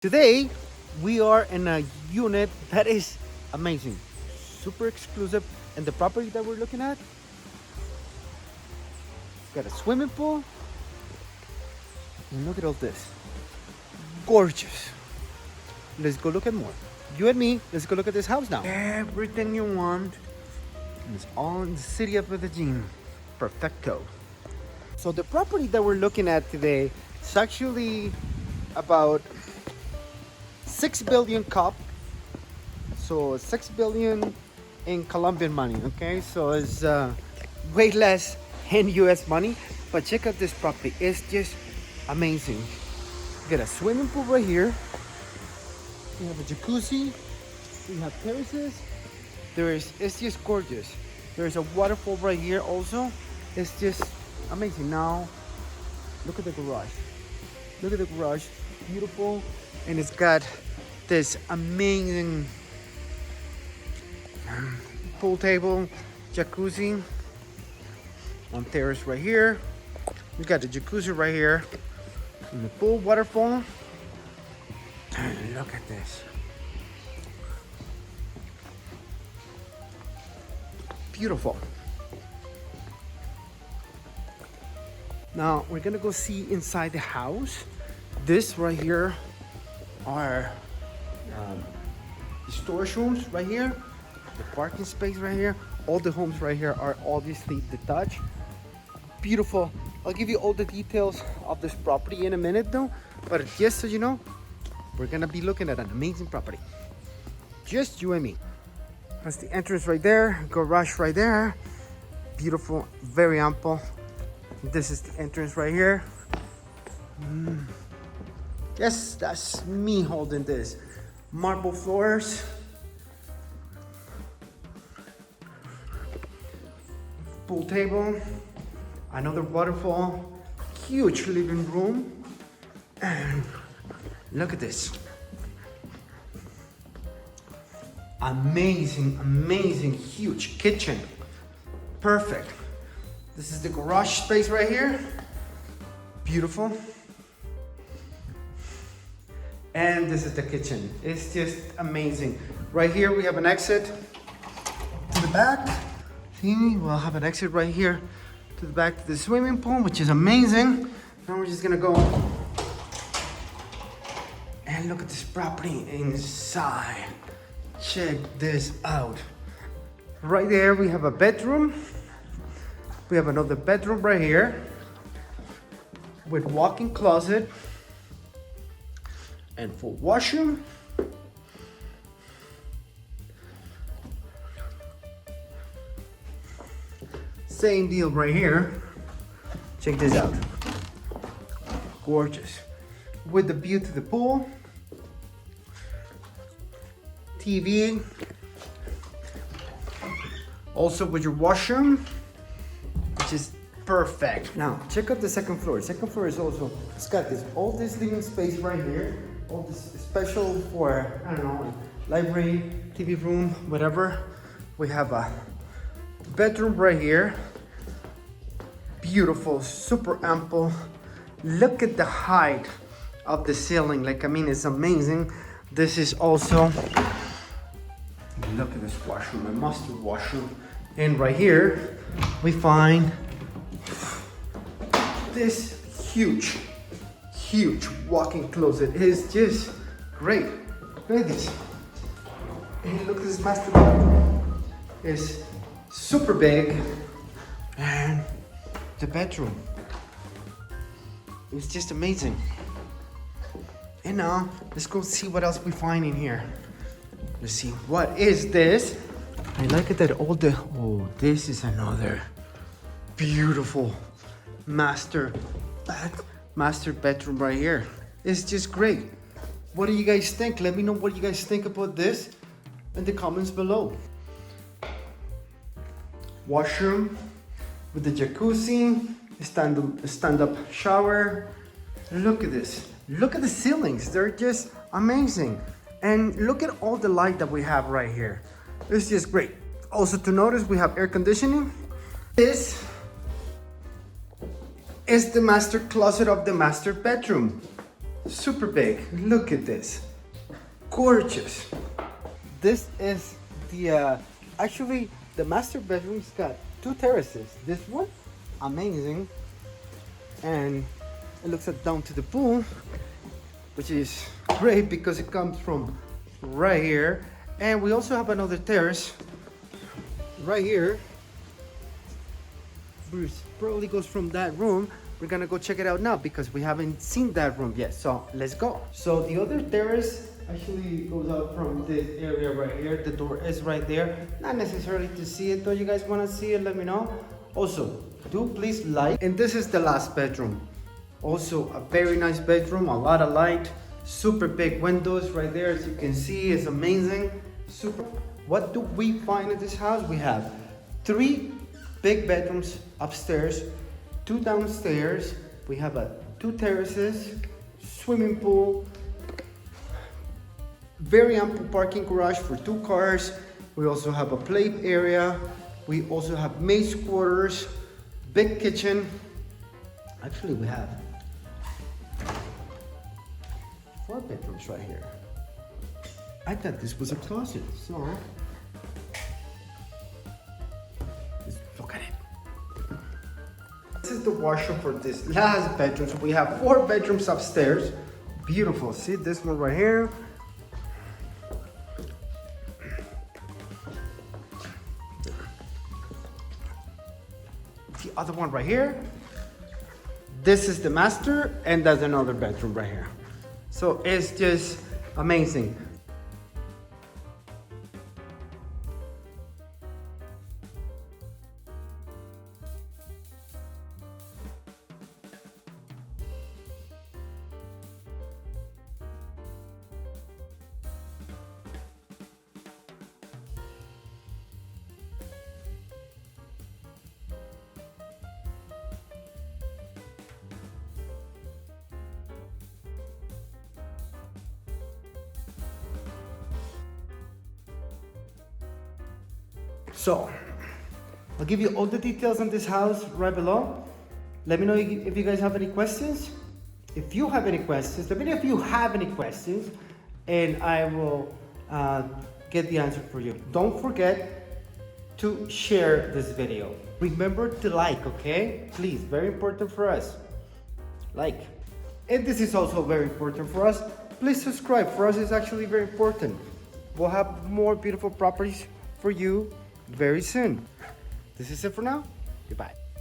Today, we are in a unit that is amazing, super exclusive, and the property that we're looking at got a swimming pool, and look at all this. Gorgeous. Let's go look at more. You and me, let's go look at this house now. Everything you want, and it's all in the city of Medellin. Perfecto. So the property that we're looking at today is actually about 6 billion cup, so 6 billion in Colombian money. Okay, so it's way less in US money, but check out this property. It's just amazing. You got a swimming pool right here, you have a jacuzzi, you have terraces. It's just gorgeous. There's a waterfall right here also. It's just amazing. Now look at the garage. Look at the garage, beautiful, and it's got this amazing pool table, jacuzzi on terrace right here. We got the jacuzzi right here, and the pool waterfall. And look at this, beautiful. Now we're gonna go see inside the house. This right here are storage rooms right here, the parking space right here. All the homes right here are obviously detached. Beautiful. I'll give you all the details of this property in a minute though, but just so you know, we're gonna be looking at an amazing property, just you and me. That's the entrance right there, garage right there, beautiful, very ample. This is the entrance right here. Yes, that's me holding this. Marble floors. Pool table. Another waterfall. Huge living room. And look at this. Amazing, huge kitchen. Perfect. This is the garage space right here. Beautiful. And this is the kitchen. It's just amazing. Right here we have an exit to the back. See, we'll have an exit right here to the back to the swimming pool, which is amazing. Now we're just gonna go and look at this property inside. Check this out. Right there we have a bedroom. We have another bedroom right here with walk-in closet and full washroom. Same deal right here. Check this out. Gorgeous. With the view to the pool. TV. Also with your washroom, which is perfect. Now check out the second floor. Second floor is also, it's got all this living space right here. All this special for, I don't know, library, TV room, whatever. We have a bedroom right here. Beautiful, super ample. Look at the height of the ceiling. Like, I mean, it's amazing. This is also, look at this washroom, a master washroom. And right here, we find this huge walk-in closet. It's just great. Look at this. And look at this master bathroom. It's super big. And the bedroom. It's just amazing. And now, let's go see what else we find in here. Let's see, what is this? I like it that all the, oh, this is another beautiful master bedroom right here. It's just great. What do you guys think? Let me know what you guys think about this in the comments below. Washroom with the jacuzzi, stand-up shower. Look at this. Look at the ceilings. They're just amazing. And look at all the light that we have right here. It's just great. Also to notice, we have air conditioning. This is the master closet of the master bedroom. super big. Look at this. Gorgeous. This is the, actually the master bedroom's got 2 terraces. This one, amazing. And it looks down to the pool, which is great because it comes from right here. And we also have another terrace right here. Bruce probably goes from that room. We're gonna go check it out now because we haven't seen that room yet. So let's go. So the other terrace actually goes out from this area right here. The door is right there. Not necessarily to see it, though. You guys wanna see it, let me know. Also, do please like. And this is the last bedroom. Also a very nice bedroom, a lot of light, super big windows right there. As you can see, it's amazing. Super. What do we find in this house? We have 3 big bedrooms upstairs, 2 downstairs. We have 2 terraces, swimming pool, very ample parking garage for 2 cars. We also have a play area. We also have maid's quarters, big kitchen. Actually, we have 4 bedrooms right here. I thought this was a closet, so look at it. This is the washroom for this last bedroom. So we have 4 bedrooms upstairs. Beautiful. See this one right here. The other one right here. This is the master, and that's another bedroom right here. So it's just amazing. So, I'll give you all the details on this house right below. Let me know if you guys have any questions. If you have any questions, let me know if you have any questions, and I will get the answer for you. Don't forget to share this video. Remember to like, okay? Please, very important for us. Like. And this is also very important for us. Please subscribe. For us, it's actually very important. We'll have more beautiful properties for you very soon. This is it for now. Goodbye.